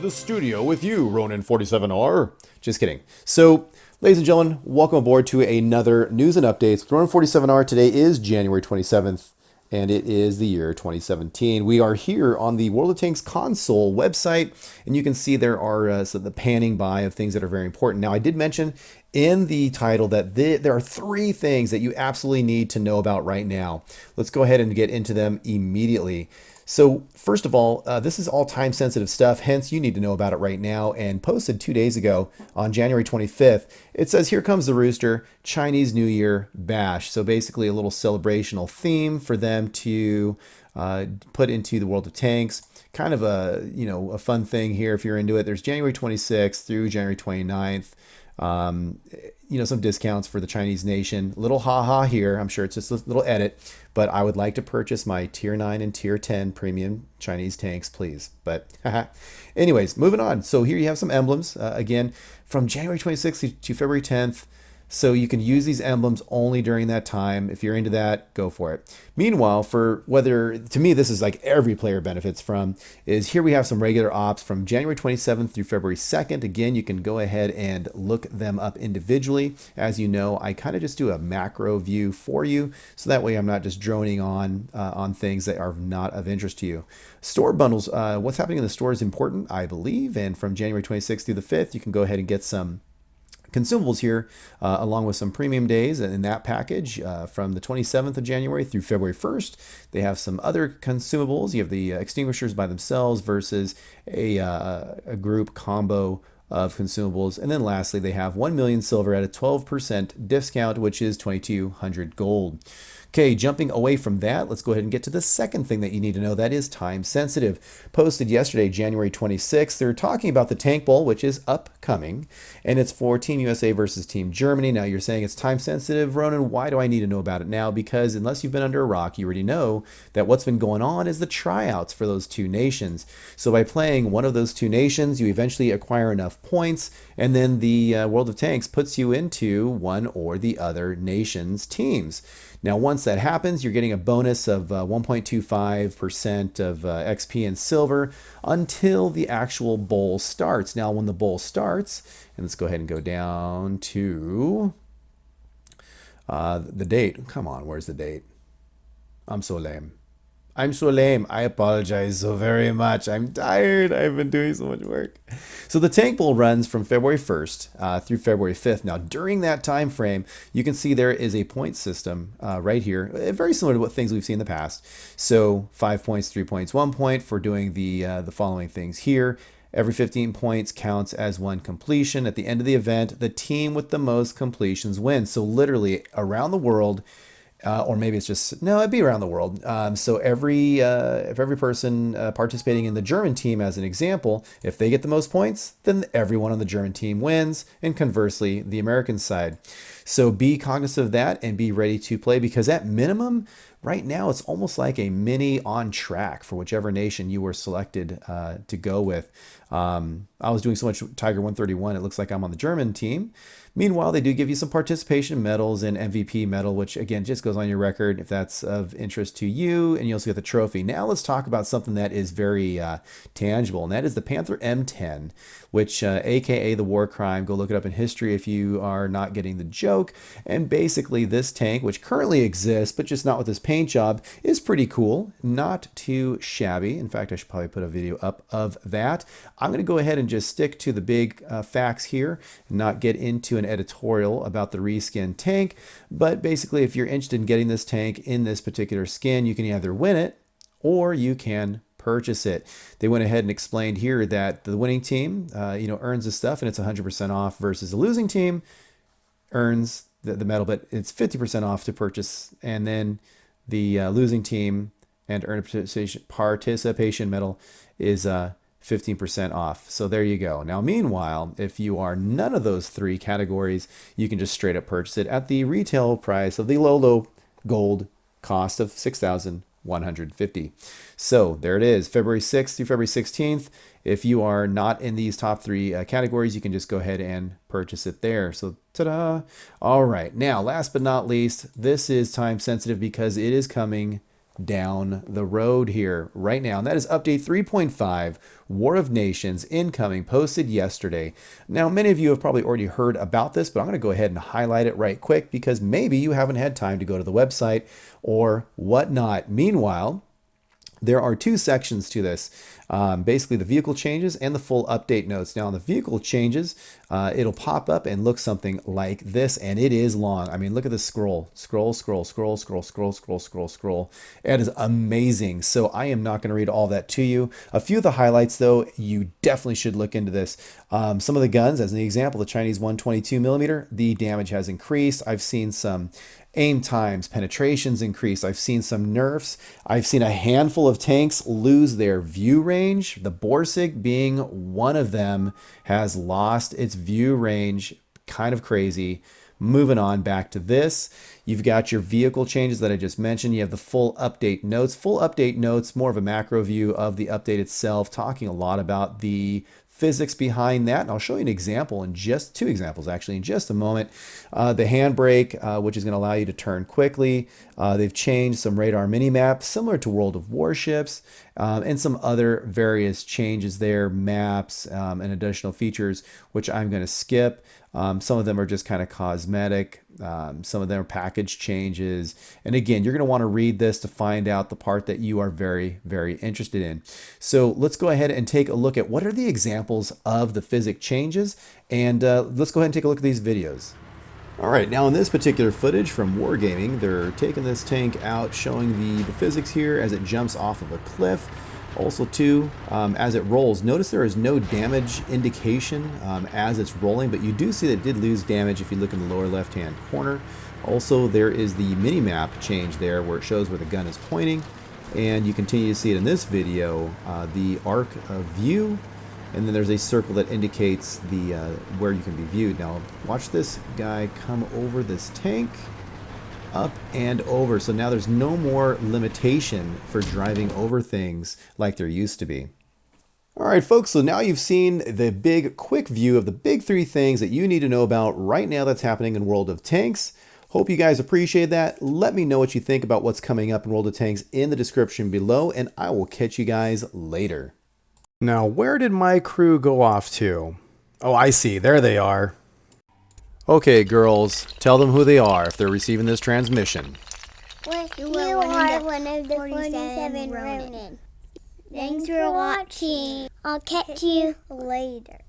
the studio with you, Ronin 47R. Just kidding. So, ladies and gentlemen, welcome aboard to another news and updates with Ronin 47R. Today is January 27th, and it is the year 2017. We are here on the World of Tanks console website, and you can see there are the panning by of things that are very important. Now, I did mention in the title that there are three things that you absolutely need to know about right now. Let's go ahead and get into them immediately. So first of all, this is all time sensitive stuff, hence you need to know about it right now, and posted 2 days ago on January 25th. It says, here comes the rooster, Chinese New Year bash. So basically a little celebrational theme for them to put into the World of Tanks. Kind of a fun thing here if you're into it. There's January 26th through January 29th. Some discounts for the Chinese nation. Little haha here. I'm sure it's just a little edit, but I would like to purchase my tier 9 and tier 10 premium Chinese tanks, please. But anyways, moving on. So here you have some emblems, again, from January 26th to February 10th. So you can use these emblems only during that time. If you're into that, go for it. Meanwhile, to me, this is like every player benefits from, is here we have some regular ops from January 27th through February 2nd. Again, you can go ahead and look them up individually. As you know, I kind of just do a macro view for you, so that way I'm not just droning on things that are not of interest to you. Store bundles, what's happening in the store is important, I believe. And from January 26th through the 5th, you can go ahead and get some consumables here, along with some premium days in that package from the 27th of January through February 1st. They have some other consumables. You have the extinguishers by themselves versus a group combo of consumables. And then lastly, they have 1 million silver at a 12% discount, which is 2,200 gold. Okay, jumping away from that, let's go ahead and get to the second thing that you need to know. That is time sensitive. Posted yesterday, January 26th. They're talking about the Tank Bowl, which is upcoming, and it's for Team USA versus Team Germany. Now you're saying it's time sensitive, Ronin. Why do I need to know about it now? Because unless you've been under a rock, you already know that what's been going on is the tryouts for those two nations. So by playing one of those two nations, you eventually acquire enough points, and then the World of Tanks puts you into one or the other nation's teams. Now, once that happens, you're getting a bonus of 1.25% of XP and silver until the actual bowl starts. Now, when the bowl starts, and let's go ahead and go down to the date. Come on, where's the date? I'm so lame. I'm so lame. I apologize so very much. I'm tired. I've been doing so much work. So the Tank Bowl runs from February 1st through February 5th. Now, during that time frame, you can see there is a point system right here, very similar to what things we've seen in the past. So 5 points, 3 points, 1 point for doing the following things here. Every 15 points counts as one completion. At the end of the event, the team with the most completions wins. So literally around the world, or maybe it's just, no, it'd be around the world. So if every person participating in the German team, as an example, if they get the most points, then everyone on the German team wins, and conversely, the American side. So be cognizant of that and be ready to play, because at minimum, right now, it's almost like a mini on track for whichever nation you were selected to go with. I was doing so much Tiger 131, it looks like I'm on the German team. Meanwhile, they do give you some participation medals and MVP medal, which again just goes on your record if that's of interest to you, and you also get the trophy. Now let's talk about something that is very tangible, and that is the Panther M10, which aka the war crime. Go look it up in history if you are not getting the joke. And basically this tank, which currently exists but just not with this paint job, is pretty cool, not too shabby. In fact, I should probably put a video up of that. I'm going to go ahead and just stick to the big facts here and not get into an editorial about the reskin tank. But basically, if you're interested in getting this tank in this particular skin, you can either win it or you can purchase it. They went ahead and explained here that the winning team earns the stuff, and it's 100% off, versus the losing team earns the medal, but it's 50% off to purchase, and then the losing team and earn a participation medal is 15% off. So there you go. Now, meanwhile, if you are none of those three categories, you can just straight up purchase it at the retail price of the low gold cost of $6,150. So there it is, February 6th through February 16th. If you are not in these top three categories, you can just go ahead and purchase it there. So ta-da! All right, now last but not least, this is time sensitive because it is coming down the road here right now. And that is update 3.5, War of Nations, incoming, posted yesterday. Now, many of you have probably already heard about this, but I'm going to go ahead and highlight it right quick because maybe you haven't had time to go to the website or whatnot. Meanwhile, there are two sections to this, basically the vehicle changes and the full update notes. Now on the vehicle changes, it'll pop up and look something like this, and it is long. I mean, look at the scroll. Scroll. It is amazing. So I am not going to read all that to you. A few of the highlights, though, you definitely should look into this. Some of the guns, as an example, the Chinese 122mm, the damage has increased. I've seen some aim times, penetrations increase. I've seen some nerfs. I've seen a handful of tanks lose their view range. The Borsig being one of them has lost its view range. Kind of crazy. Moving on back to this, you've got your vehicle changes that I just mentioned. You have the full update notes. Full update notes, more of a macro view of the update itself, talking a lot about the physics behind that. And I'll show you an example in just two examples actually in just a moment. The handbrake, which is going to allow you to turn quickly. They've changed some radar mini maps similar to World of Warships, and some other various changes there, maps and additional features, which I'm going to skip. Some of them are just kind of cosmetic. Some of them are package changes. And again, you're going to want to read this to find out the part that you are very, very interested in. So let's go ahead and take a look at what are the examples of the physics changes. And let's go ahead and take a look at these videos. All right, now in this particular footage from Wargaming, they're taking this tank out, showing the physics here as it jumps off of a cliff. Also too, as it rolls, notice there is no damage indication as it's rolling, but you do see that it did lose damage if you look in the lower left-hand corner. Also, there is the mini-map change there where it shows where the gun is pointing, and you continue to see it in this video, the arc of view, and then there's a circle that indicates the where you can be viewed. Now, watch this guy come over this tank. Up and over. So now there's no more limitation for driving over things like there used to be. All right, folks, so now you've seen the big quick view of the big three things that you need to know about right now that's happening in World of Tanks. Hope you guys appreciate that. Let me know what you think about what's coming up in World of Tanks in the description below, and I will catch you guys later. Now, where did my crew go off to? Oh, I see. There they are. Okay, girls, tell them who they are if they're receiving this transmission. You are one of the 47 Ronin. Thanks for watching. I'll catch you later.